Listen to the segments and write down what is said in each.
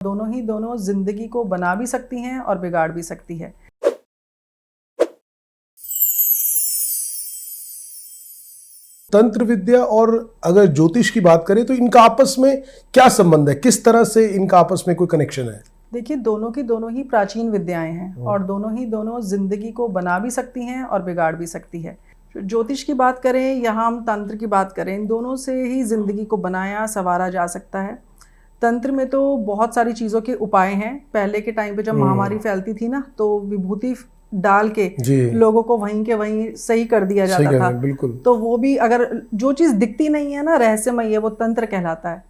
दोनों जिंदगी को बना भी सकती हैं और बिगाड़ भी सकती है। तंत्र विद्या और अगर ज्योतिष की बात करें तो इनका आपस में क्या संबंध है, किस तरह से इनका आपस में कोई कनेक्शन है? देखिए, दोनों ही प्राचीन विद्याएं हैं और दोनों जिंदगी को बना भी सकती हैं और बिगाड़ भी सकती है। ज्योतिष की बात करें या हम तंत्र की बात करें, इन दोनों से ही जिंदगी को बनाया संवारा जा सकता है। तंत्र में तो बहुत सारी चीज़ों के उपाय हैं। पहले के टाइम पे जब महामारी फैलती थी ना, तो विभूति डाल के लोगों को वहीं के वहीं सही कर दिया जाता था। बिल्कुल। तो वो भी, अगर जो चीज़ दिखती नहीं है ना, रहस्यमय है, वो तंत्र कहलाता है।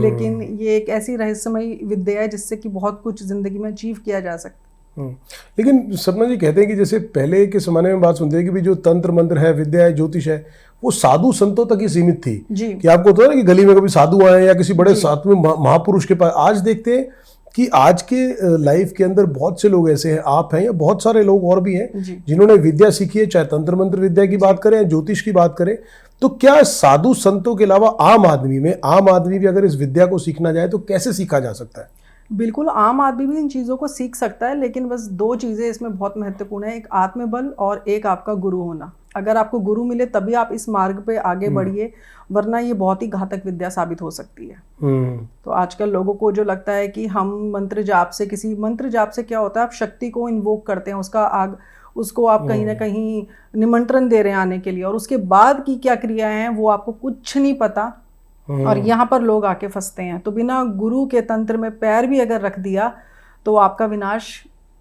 लेकिन ये एक ऐसी रहस्यमय विद्या है जिससे कि बहुत कुछ जिंदगी में अचीव किया जा सकता है। लेकिन सपना जी कहते हैं कि जैसे पहले के जमाने में बात सुनते हैं कि भी जो तंत्र मंत्र है, विद्या है, ज्योतिष है, वो साधु संतों तक ही सीमित थी। कि आपको होता है ना कि गली में कभी साधु आए या किसी बड़े सात्विक महापुरुष के पास। आज देखते हैं कि आज के लाइफ के अंदर बहुत से लोग ऐसे हैं, आप हैं या बहुत सारे लोग और भी हैं जिन्होंने विद्या सीखी है, चाहे तंत्र मंत्र विद्या की बात करें, ज्योतिष की बात करें। तो क्या साधु संतों के अलावा आम आदमी भी अगर इस विद्या को सीखना जाए तो कैसे सीखा जा सकता है? बिल्कुल, आम आदमी भी इन चीज़ों को सीख सकता है, लेकिन बस दो चीज़ें इसमें बहुत महत्वपूर्ण है। एक आत्मबल और एक आपका गुरु होना। अगर आपको गुरु मिले तभी आप इस मार्ग पे आगे बढ़िए, वरना ये बहुत ही घातक विद्या साबित हो सकती है। तो आजकल लोगों को जो लगता है कि हम मंत्र जाप से क्या होता है, आप शक्ति को इन्वोक करते हैं, उसको आप कहीं ना कहीं निमंत्रण दे रहे हैं आने के लिए, और उसके बाद की क्या क्रियाएं हैं वो आपको कुछ नहीं पता। और यहाँ पर लोग आके फंसते हैं। तो बिना गुरु के तंत्र में पैर भी अगर रख दिया तो आपका विनाश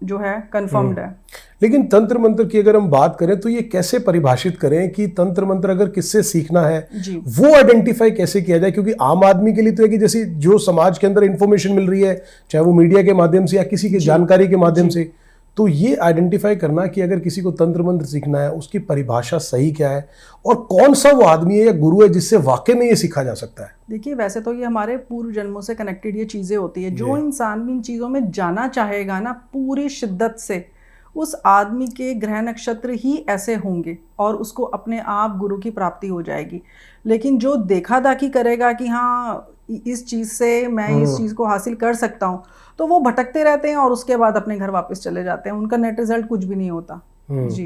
जो है कंफर्म्ड है। लेकिन तंत्र मंत्र की अगर हम बात करें तो ये कैसे परिभाषित करें कि तंत्र मंत्र अगर किससे सीखना है, वो आइडेंटिफाई कैसे किया जाए? क्योंकि आम आदमी के लिए तो है कि जैसे जो समाज के अंदर इंफॉर्मेशन मिल रही है, चाहे वो मीडिया के माध्यम से या किसी की जानकारी के माध्यम से, तो ये आइडेंटिफाई करना कि अगर किसी को तंत्र मंत्र सीखना है उसकी परिभाषा सही क्या है और कौन सा वो आदमी है या गुरु है जिससे वाकई में ये सीखा जा सकता है। देखिए, वैसे तो ये हमारे पूर्व जन्मों से कनेक्टेड ये चीज़ें होती है। जो इंसान भी इन चीज़ों में जाना चाहेगा ना पूरी शिद्दत से, उस आदमी के ग्रह नक्षत्र ही ऐसे होंगे और उसको अपने आप गुरु की प्राप्ति हो जाएगी। लेकिन जो देखा दाखी करेगा कि हाँ इस चीज़ से मैं इस चीज़ को हासिल कर सकता हूँ, तो वो भटकते रहते हैं और उसके बाद अपने घर वापस चले जाते हैं। उनका नेट रिजल्ट कुछ भी नहीं होता। जी।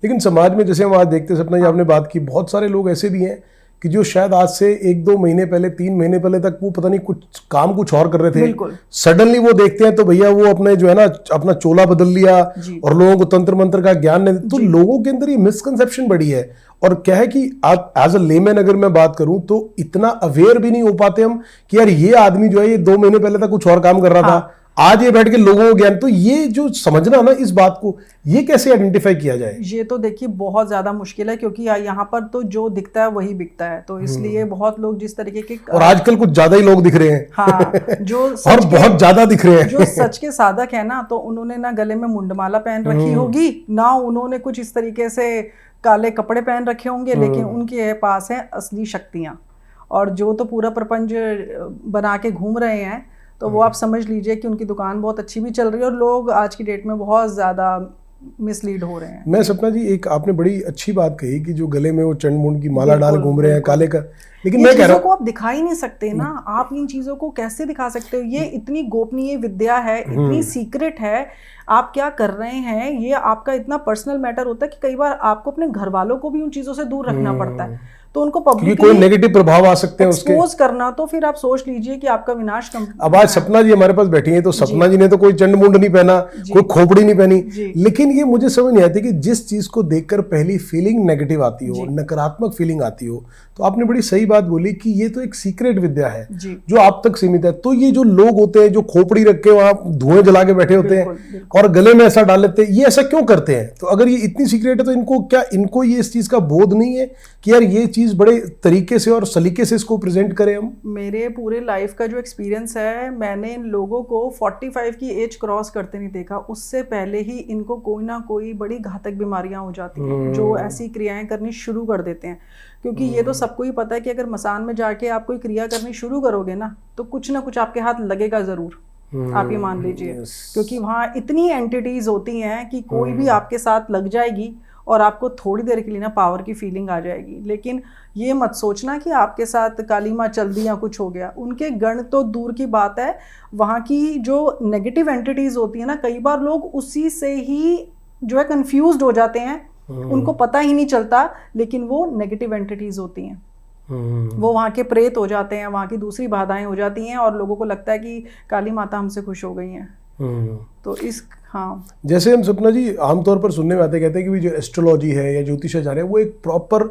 लेकिन समाज में जैसे हम आज देखते हैं, सपना जी आपने बात की, बहुत सारे लोग ऐसे भी हैं कि जो शायद आज से 1-2 महीने पहले, 3 महीने पहले तक वो पता नहीं कुछ और कर रहे थे, सडनली वो देखते हैं तो भैया वो अपने जो है ना अपना चोला बदल लिया और लोगों को तंत्र मंत्र का ज्ञान नहीं। तो लोगों के अंदर ये मिसकंसेप्शन बड़ी है। और क्या है कि आप एज अ लेमैन अगर मैं बात करूं तो इतना अवेयर भी नहीं हो पाते हम कि यार ये आदमी जो है ये 2 महीने पहले तक कुछ और काम कर रहा था, आज ये बैठ के लोगों को ज्ञान। तो ये जो समझना ना इस बात को, ये कैसे आइडेंटिफाई किया जाए? ये तो देखिए बहुत ज्यादा मुश्किल है, क्योंकि यहाँ पर तो जो दिखता है वही बिकता है। तो इसलिए बहुत लोग जिस तरीके के, और आजकल कुछ ज्यादा ही लोग दिख रहे हैं। हाँ, जो और बहुत ज्यादा दिख रहे हैं। जो सच के साधक है ना, तो उन्होंने ना गले में मुंडमाला पहन रखी होगी, ना उन्होंने कुछ इस तरीके से काले कपड़े पहन रखे होंगे, लेकिन उनके पास है असली शक्तियां। और जो तो पूरा प्रपंच बना के घूम रहे हैं, तो वो आप समझ लीजिए कि उनकी दुकान बहुत अच्छी भी चल रही है और लोग आज की डेट में बहुत ज़्यादा मिसलीड हो रहे हैं। मैं सपना जी, एक आपने बड़ी अच्छी बात कही कि जो गले में वो चंड की माला डाल घूम रहे हैं काले का, लेकिन मैं कह रहा हूं को आप दिखा ही नहीं सकते ना। आप इन चीज़ों को कैसे दिखा सकते हो? ये इतनी गोपनीय विद्या है, इतनी सीक्रेट है। आप क्या कर रहे हैं ये आपका इतना पर्सनल मैटर होता है कि कई बार आपको अपने घर वालों को भी उन चीज़ों से दूर रखना पड़ता है। तो उनको पब्लिक कोई नेगेटिव प्रभाव आ सकते हैं उसके, एक्सपोज करना, तो फिर आप सोच लीजिए कि आपका विनाश अब आज सपना जी हमारे पास बैठी हैं, तो सपना जी ने तो कोई चंड मुंड नहीं पहना, कोई खोपड़ी नहीं पहनी, लेकिन ये मुझे समझ नहीं आती कि जिस चीज को देखकर पहली फीलिंग नेगेटिव आती हो, नकारात्मक फीलिंग आती हो, तो आपने बड़ी सही बात बोली कि ये तो एक सीक्रेट विद्या है जो आप तक सीमित है। तो ये जो लोग होते हैं जो खोपड़ी रख के वहां धुएं जला के बैठे होते हैं और गले में ऐसा डाल लेते हैं, ये ऐसा क्यों करते हैं? तो अगर ये इतनी सीक्रेट है तो इनको ये इस चीज का बोध नहीं है कि यार ये चीज बड़े तरीके से और सलीके से इसको प्रेजेंट करें हम? मेरे पूरे लाइफ का जो एक्सपीरियंस है, मैंने इन लोगों को 45 की एज क्रॉस करते नहीं देखा। उससे पहले ही इनको कोई ना कोई बड़ी घातक बीमारियां हो जाती हैं जो ऐसी क्रियाएं करनी शुरू कर देते हैं। क्योंकि ये तो सबको ही पता है कि अगर मसान में जाके आप कोई क्रिया करनी शुरू करोगे ना, तो कुछ ना कुछ आपके हाथ लगेगा जरूर। आप ये मान लीजिए, क्योंकि वहाँ इतनी एंटिटीज होती हैं कि कोई भी आपके साथ लग जाएगी और आपको थोड़ी देर के लिए ना पावर की फीलिंग आ जाएगी। लेकिन ये मत सोचना कि आपके साथ काली माँ चल दी या कुछ हो गया। उनके गण तो दूर की बात है, वहाँ की जो नेगेटिव एंटिटीज़ होती है ना, कई बार लोग उसी से ही जो है कंफ्यूज्ड हो जाते हैं, उनको पता ही नहीं चलता, लेकिन वो नेगेटिव एंटिटीज़ होती हैं। वो वहाँ के प्रेत हो जाते हैं, वहाँ की दूसरी बाधाएं हो जाती हैं और लोगों को लगता है कि काली माता हमसे खुश हो गई हैं। तो इस हाँ, जैसे हम सपना जी आमतौर पर सुनने में आते कहते हैं कि जो एस्ट्रोलॉजी है या ज्योतिषाचार्य है वो एक प्रॉपर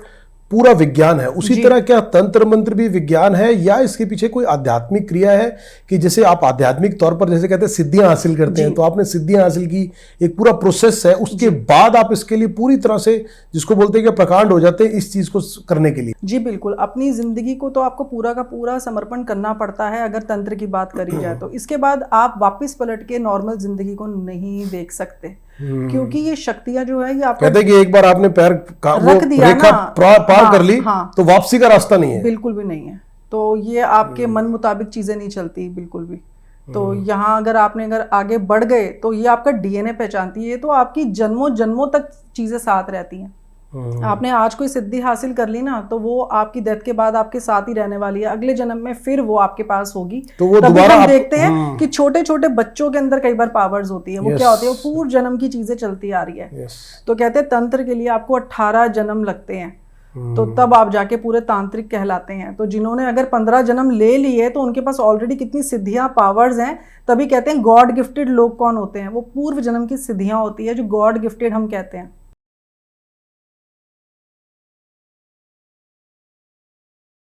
पूरा विज्ञान है, उसी तरह क्या तंत्र मंत्र भी विज्ञान है या इसके पीछे कोई आध्यात्मिक क्रिया है कि जैसे आप आध्यात्मिक तौर पर जैसे कहते हैं सिद्धियां हासिल करते हैं, तो आपने सिद्धियां हासिल की, एक पूरा प्रोसेस है, उसके बाद आप इसके लिए पूरी तरह से जिसको बोलते हैं कि प्रकांड हो जाते हैं इस चीज को करने के लिए? जी बिल्कुल, अपनी जिंदगी को तो आपको पूरा का पूरा समर्पण करना पड़ता है अगर तंत्र की बात करी जाए तो। इसके बाद आप वापस पलट के नॉर्मल जिंदगी को नहीं देख सकते, क्योंकि ये शक्तियां जो है ये आप कहते हैं कि एक बार आपने पैर रख दिया रेखा ना, पार कर ली तो वापसी का रास्ता नहीं है, बिल्कुल भी नहीं है। तो ये आपके मन मुताबिक चीजें नहीं चलती बिल्कुल भी। तो यहाँ अगर आगे बढ़ गए तो ये आपका डीएनए पहचानती है, तो आपकी जन्मों जन्मों तक चीजें साथ रहती हैं। आपने आज कोई सिद्धि हासिल कर ली ना, तो वो आपकी डेथ के बाद आपके साथ ही रहने वाली है, अगले जन्म में फिर वो आपके पास होगी। तो वो तभी हम देखते हैं कि छोटे छोटे बच्चों के अंदर कई बार पावर्स होती है। वो क्या होती है, वो पूर्व जन्म की चीजें चलती आ रही है। तो कहते हैं तंत्र के लिए आपको 18 जन्म लगते हैं, तो तब आप जाके पूरे तांत्रिक कहलाते हैं। तो जिन्होंने अगर 15 जन्म ले लिए तो उनके पास ऑलरेडी कितनी सिद्धियां पावर्स हैं। तभी कहते हैं गॉड गिफ्टेड लोग कौन होते हैं, वो पूर्व जन्म की सिद्धियां होती है जो गॉड गिफ्टेड हम कहते हैं।